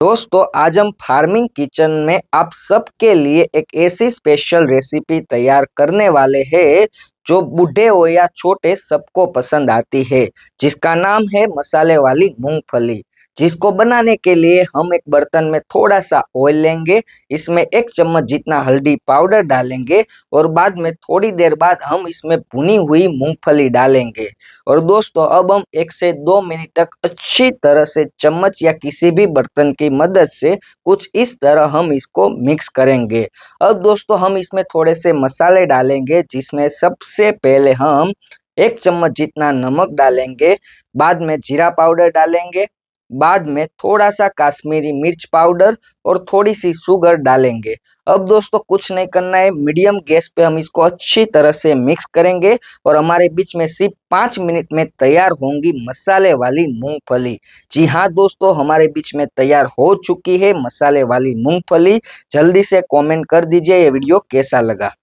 दोस्तों आज हम फार्मिंग किचन में आप सबके लिए एक ऐसी स्पेशल रेसिपी तैयार करने वाले हैं जो बूढ़े हो या छोटे सबको पसंद आती है, जिसका नाम है मसाले वाली मूंगफली। जिसको बनाने के लिए हम एक बर्तन में थोड़ा सा ऑयल लेंगे, इसमें 1 चम्मच जितना हल्दी पाउडर डालेंगे और बाद में थोड़ी देर बाद हम इसमें भुनी हुई मूंगफली डालेंगे। और दोस्तों अब हम 1 से 2 मिनट तक अच्छी तरह से चम्मच या किसी भी बर्तन की मदद से कुछ इस तरह हम इसको मिक्स करेंगे। अब दोस्तों हम इसमें थोड़े से मसाले डालेंगे, जिसमें सबसे पहले हम 1 चम्मच जितना नमक डालेंगे, बाद में जीरा पाउडर डालेंगे, बाद में थोड़ा सा काश्मीरी मिर्च पाउडर और थोड़ी सी शुगर डालेंगे। अब दोस्तों कुछ नहीं करना है, मीडियम गैस पे हम इसको अच्छी तरह से मिक्स करेंगे और हमारे बीच में सिर्फ 5 मिनट में तैयार होंगी मसाले वाली मूंगफली। जी हाँ दोस्तों, हमारे बीच में तैयार हो चुकी है मसाले वाली मूंगफली। जल्दी से कमेंट कर दीजिए ये वीडियो कैसा लगा।